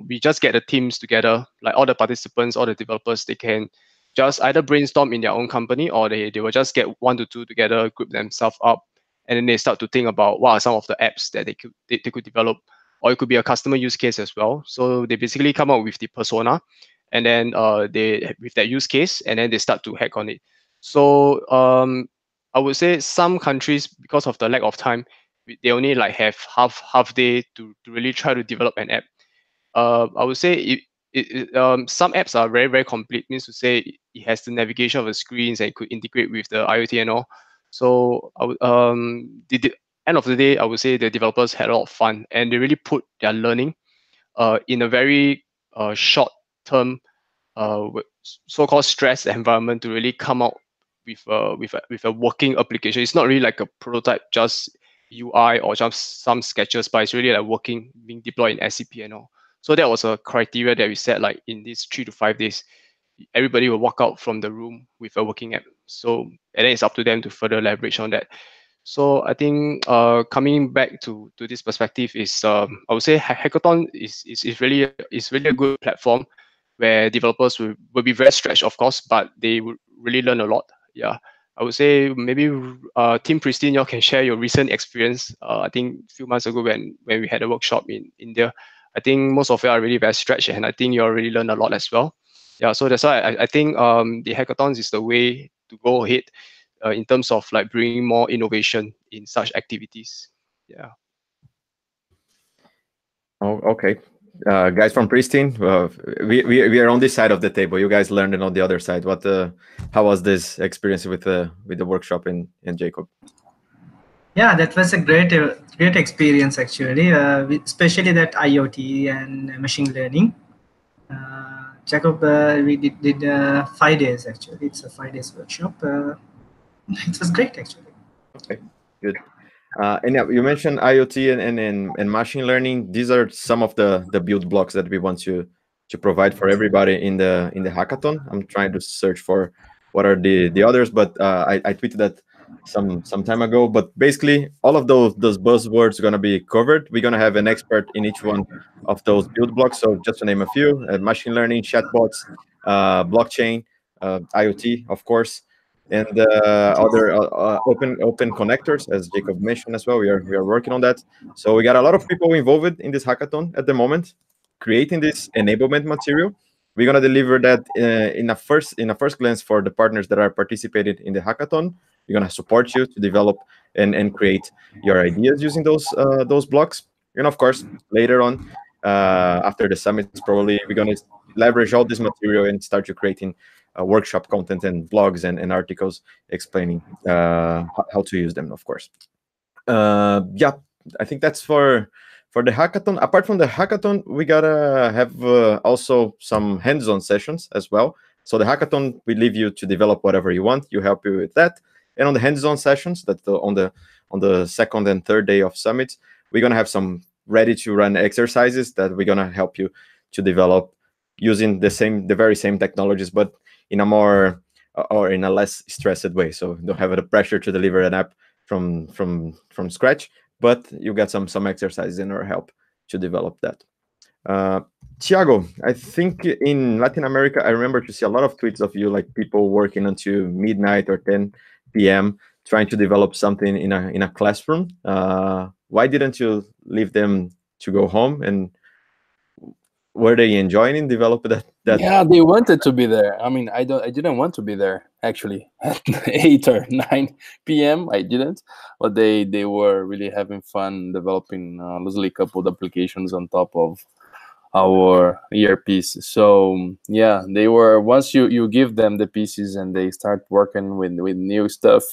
We just get the teams together, like all the participants, all the developers. They can just either brainstorm in their own company, or they will just get 1 to 2 together, group themselves up, and then they start to think about what are some of the apps that they could develop, or it could be a customer use case as well. So they basically come up with the persona, and then they with that use case, and then they start to hack on it. So I would say some countries, because of the lack of time, they only like have half day to really try to develop an app. I would say some apps are very, very complete, means to say it has the navigation of the screens and it could integrate with the IoT and all. So the end of the day, I would say the developers had a lot of fun, and they really put their learning in a very short term, so-called stress environment, to really come out with a working application. It's not really like a prototype, just UI or just some sketches, but it's really like working, being deployed in SAP and all. So that was a criteria that we set, like in these 3 to 5 days, everybody will walk out from the room with a working app. So, and then it's up to them to further leverage on that. So I think coming back to this perspective is I would say Hackathon is really a good platform where developers will be very stretched, of course, but they will really learn a lot. Yeah, I would say maybe Team Pristine, you can share your recent experience. I think a few months ago when we had a workshop in India, I think most of you are really very stretched, and I think you already learned a lot as well. Yeah, so that's why I think the hackathons is the way to go ahead in terms of like bringing more innovation in such activities. Yeah. Oh, okay. Guys from Pristine, we are on this side of the table. You guys learned it on the other side. What how was this experience with the workshop in Jacob? Yeah, that was a great experience actually, especially that IoT and machine learning. Jacob, we did 5 days actually. It's a 5 days workshop. It was great actually. Okay, good. And yeah, you mentioned IoT and machine learning. These are some of the build blocks that we want to provide for everybody in the hackathon. I'm trying to search for what are the others, but I tweeted that some time ago. But basically, all of those buzzwords are going to be covered. We're going to have an expert in each one of those build blocks. So just to name a few: machine learning, chatbots, blockchain, IoT, of course, and other open connectors, as Jacob mentioned as well. We are working on that. So we got a lot of people involved in this hackathon at the moment, creating this enablement material. We're gonna deliver that in a first glance for the partners that are participating in the hackathon. We're gonna support you to develop and create your ideas using those blocks. And of course, later on, after the summits, probably we're gonna leverage all this material and start to creating workshop content and blogs and articles explaining how to use them, of course. Yeah, I think that's for the hackathon. Apart from the hackathon, we gotta have also some hands-on sessions as well. So the hackathon, we leave you to develop whatever you want. You help you with that. And on the hands-on sessions, that on the second and third day of summits, we're gonna have some ready-to-run exercises that we're gonna help you to develop using the very same technologies, but in a more or in a less stressed way. So don't have the pressure to deliver an app from scratch, but you get some exercises in our help to develop that. Thiago, I think in Latin America, I remember to see a lot of tweets of you, like people working until midnight or 10 p.m. trying to develop something in a classroom. Why didn't you leave them to go home, and were they enjoying develop that? Yeah, they wanted to be there. I mean, I didn't want to be there actually at 8 or 9 p.m. I didn't, but they were really having fun developing loosely coupled applications on top of our ERPs. So yeah, they were, once you give them the pieces and they start working with new stuff,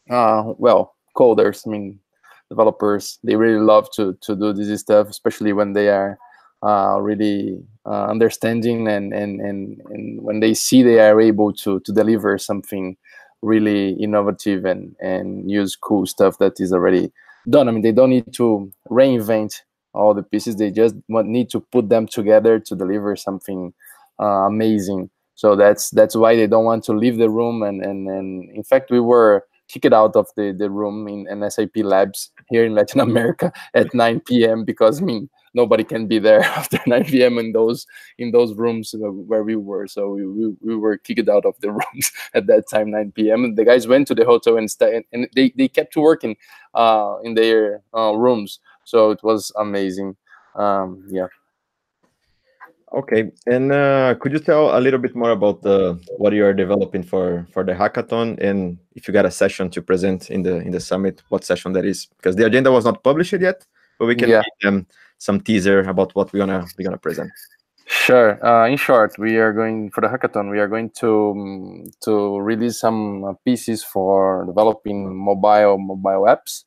well, coders, I mean developers, they really love to do this stuff, especially when they are really understanding and when they see they are able to deliver something really innovative and use cool stuff that is already done. I mean, they don't need to reinvent all the pieces. They just need to put them together to deliver something amazing. So that's why they don't want to leave the room. And in fact, we were kicked out of the room in SAP Labs here in Latin America at 9 p.m. because, I mean, nobody can be there after 9 p.m. in those rooms where we were. So we were kicked out of the rooms at that time, 9 p.m. The guys went to the hotel and they kept working in their rooms. So it was amazing. Yeah. Okay, and could you tell a little bit more about what you are developing for the hackathon, and if you got a session to present in the summit, what session that is? Because the agenda was not published yet, but we can give them some teaser about what we're gonna present. Sure. In short, we are going for the hackathon. We are going to release some pieces for developing mobile apps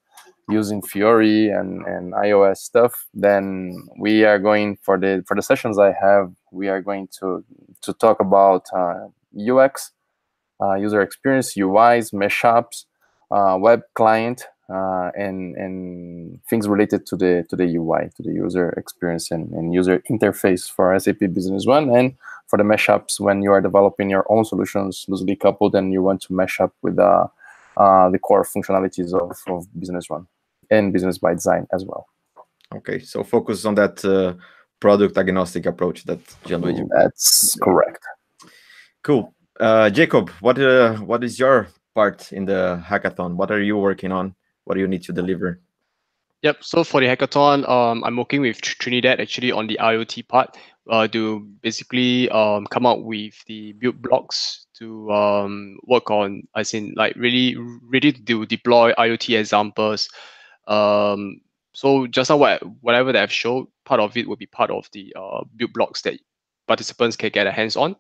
using Fiori and iOS stuff. Then we are going for the sessions I have. We are going to talk about UX, user experience, UIs, mesh apps, web client, and things related to the UI, to the user experience and user interface for SAP Business One, and for the mashups when you are developing your own solutions loosely coupled and you want to mesh up with the core functionalities of Business One and Business by Design as well. Okay, so focus on that product agnostic approach that Gianluigi. That's correct. Cool. Jacob, what is your part in the hackathon? What are you working on? What do you need to deliver? Yep. So for the hackathon, I'm working with Trinidad actually on the IoT part to basically come up with the build blocks to work on, as in like really ready to deploy IoT examples. So just now whatever that I've showed, part of it will be part of the build blocks that participants can get a hands on.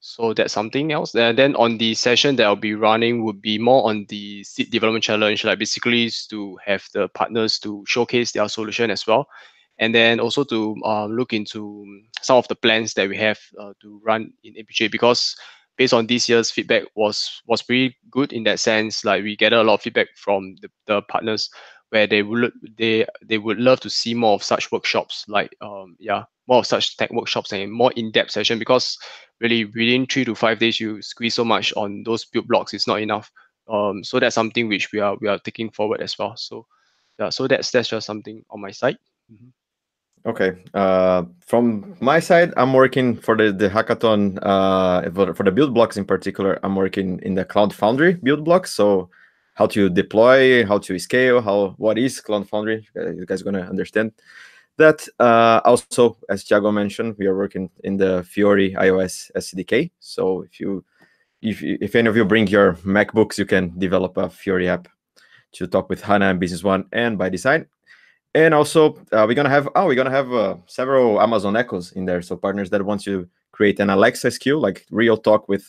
So that's something else. And then on the session that I'll be running would be more on the seed development challenge, like basically is to have the partners to showcase their solution as well. And then also to look into some of the plans that we have to run in APJ, because based on this year's feedback was pretty good in that sense. Like we get a lot of feedback from the partners where they would love to see more of such workshops, like more of such tech workshops and more in-depth session, because really within 3 to 5 days you squeeze so much on those build blocks, it's not enough. So that's something which we are taking forward as well. So yeah, so that's just something on my side. Okay. From my side, I'm working for the hackathon for the build blocks in particular. I'm working in the Cloud Foundry build blocks. So how to deploy, how to scale, what is Cloud Foundry? You guys are gonna understand that. Also, as Thiago mentioned, we are working in the Fiori iOS SDK. So if any of you bring your MacBooks, you can develop a Fiori app to talk with Hana and Business One and by design. And also, we're gonna have several Amazon Echoes in there. So partners that want to create an Alexa SKU, like real talk with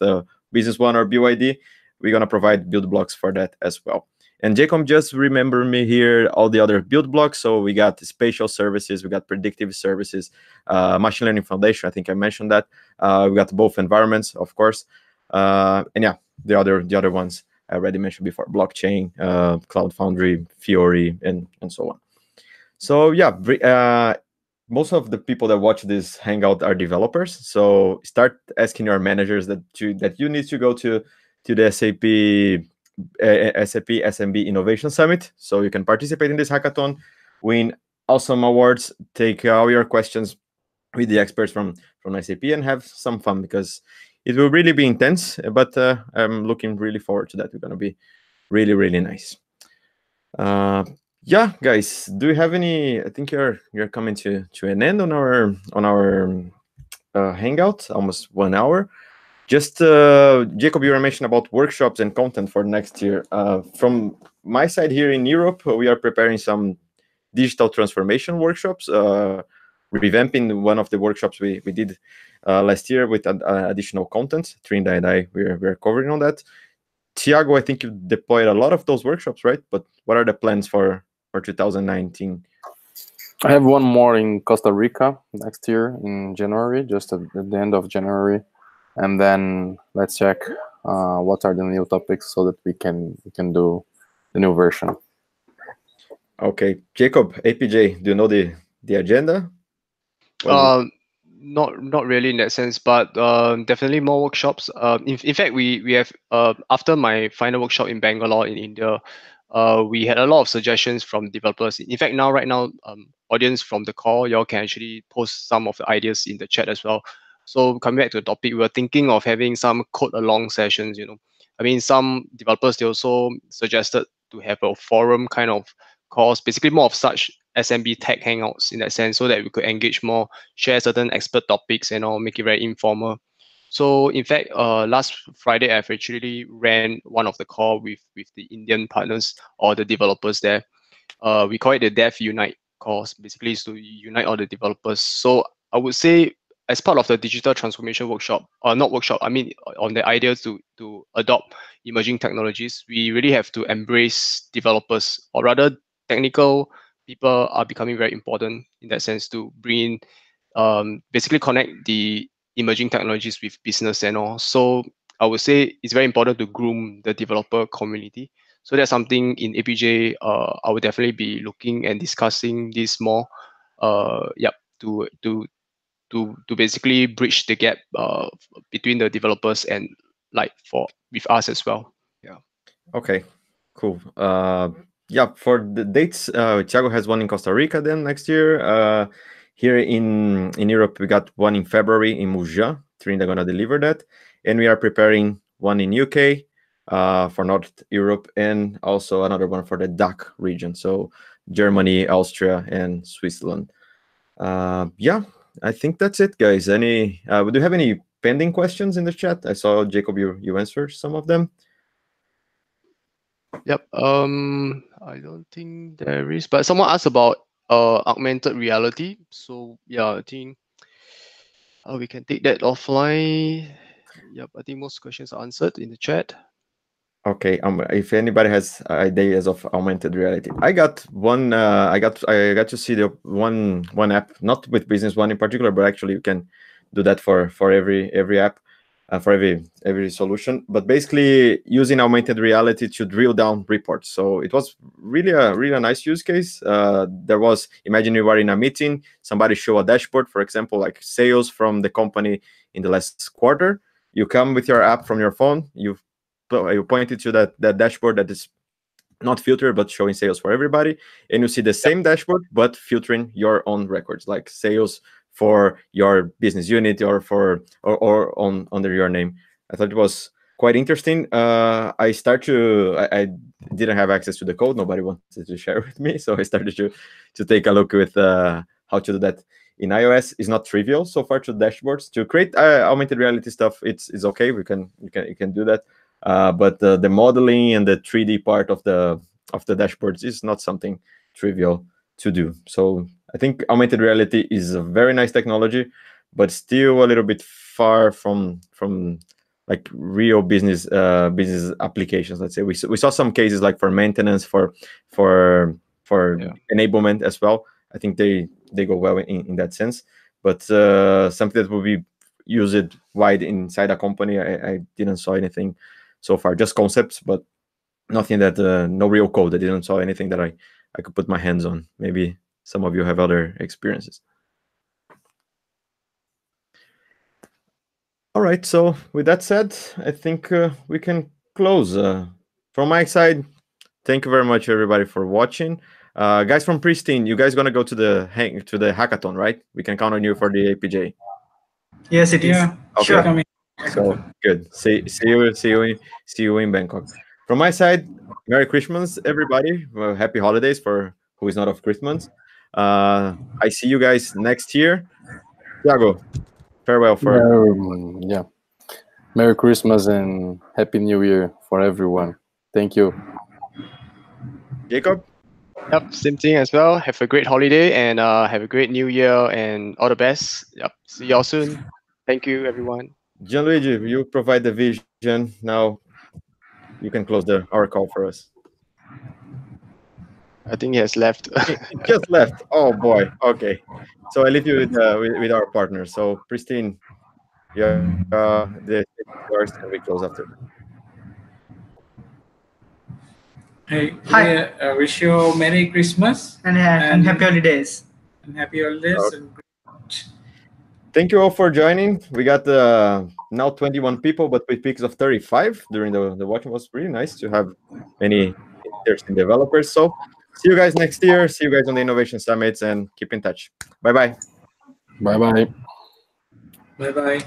Business One or BYD, we're gonna provide build blocks for that as well. And Jacob, just remember me here, all the other build blocks. So we got spatial services, we got predictive services, machine learning foundation. I think I mentioned that. We got both environments, of course, and yeah, the other ones I already mentioned before: blockchain, Cloud Foundry, Fiori, and so on. So yeah, most of the people that watch this hangout are developers. So start asking your managers that you need to go to the SAP SMB Innovation Summit, so you can participate in this hackathon, win awesome awards, take all your questions with the experts from SAP, and have some fun, because it will really be intense. But I'm looking really forward to that. It's gonna be really, really nice. Yeah, guys, do you have any? I think you're coming to an end on our hangout, almost 1 hour. Just Jacob, you were mentioning about workshops and content for next year. From my side here in Europe, we are preparing some digital transformation workshops, revamping one of the workshops we did last year with additional content. Trinda and I, we're covering on that. Thiago, I think you deployed a lot of those workshops, right? But what are the plans for 2019? I have one more in Costa Rica next year in January, just at the end of January. And then let's check what are the new topics so that we can do the new version. Okay, Jacob, APJ, do you know the agenda? Not really in that sense, but definitely more workshops. In fact, we have after my final workshop in Bangalore in India, we had a lot of suggestions from developers. In fact, right now, audience from the call, y'all can actually post some of the ideas in the chat as well. So coming back to the topic, we were thinking of having some code along sessions. I mean, some developers, they also suggested to have a forum kind of course, basically more of such SMB Tech Hangouts in that sense, so that we could engage more, share certain expert topics, and all, make it very informal. So in fact, last Friday, I've actually ran one of the call with the Indian partners or the developers there. We call it the Dev Unite course. Basically, is to unite all the developers. So I would say, as part of the digital transformation workshop, or not workshop, I mean, on the idea to adopt emerging technologies, we really have to embrace developers, or rather, technical people are becoming very important in that sense, to bring basically connect the emerging technologies with business and all. So I would say it's very important to groom the developer community. So that's something in APJ. I would definitely be looking and discussing this more. Yep, to basically bridge the gap between the developers and like with us as well. Yeah. Okay, cool. Yeah, for the dates, Thiago has one in Costa Rica then next year. Here in Europe, we got one in February in Mougins. Trinidad gonna deliver that, and we are preparing one in UK for North Europe, and also another one for the DACH region. So Germany, Austria, and Switzerland. Yeah, I think that's it, guys. Do you have any pending questions in the chat? I saw Jacob, you answered some of them. Yep. I don't think there is, but someone asked about augmented reality. So yeah, I think we can take that offline. Yep, I think most questions are answered in the chat. Okay. If anybody has ideas of augmented reality, I got one. I got to see the one app, not with Business One in particular, but actually you can do that for every app, for every solution. But basically using augmented reality to drill down reports. So it was really a nice use case. There was, imagine you are in a meeting, somebody show a dashboard, for example, like sales from the company in the last quarter. You come with your app from your phone, you pointed to that dashboard that is not filtered but showing sales for everybody, and you see the same dashboard but filtering your own records, like sales for your business unit or under your name. I thought it was quite interesting. I didn't have access to the code, nobody wanted to share with me, so I started to take a look with how to do that in iOS. Is not trivial so far to dashboards. To create augmented reality stuff, it's okay, you can do that. But the modeling and the 3D part of the dashboards is not something trivial to do. So I think augmented reality is a very nice technology, but still a little bit far from like real business applications. Let's say we saw some cases like for maintenance, for enablement as well. I think they go well in that sense. But something that will be used wide inside a company, I didn't saw anything so far, just concepts, but nothing that no real code. I didn't saw anything that I could put my hands on. Maybe some of you have other experiences. All right, so with that said, I think we can close. From my side, thank you very much, everybody, for watching. Guys from Pristine, you guys gonna go to the hackathon, right? We can count on you for the APJ. Yes, it is. Yeah, Okay. sure. Coming. So good. See you in Bangkok. From my side, Merry Christmas, everybody. Happy holidays for who is not of Christmas. I see you guys next year. Thiago, farewell for. Yeah. Merry Christmas and Happy New Year for everyone. Thank you. Jacob? Yep, same thing as well. Have a great holiday and have a great new year and all the best. Yep, see y'all soon. Thank you, everyone. Gianluigi, you provide the vision. Now you can close our call for us. I think he has left. He just left. Oh boy. Okay. So I leave you with our partner. So Pristine, the first, and we close after. Hi. Wish you Merry Christmas and happy holidays. And happy holidays. Okay. And thank you all for joining. We got now 21 people, but with peaks of 35 during the watch. It was really nice to have many interesting developers. So see you guys next year. See you guys on the Innovation Summits, and keep in touch. Bye-bye. Bye-bye. Bye-bye.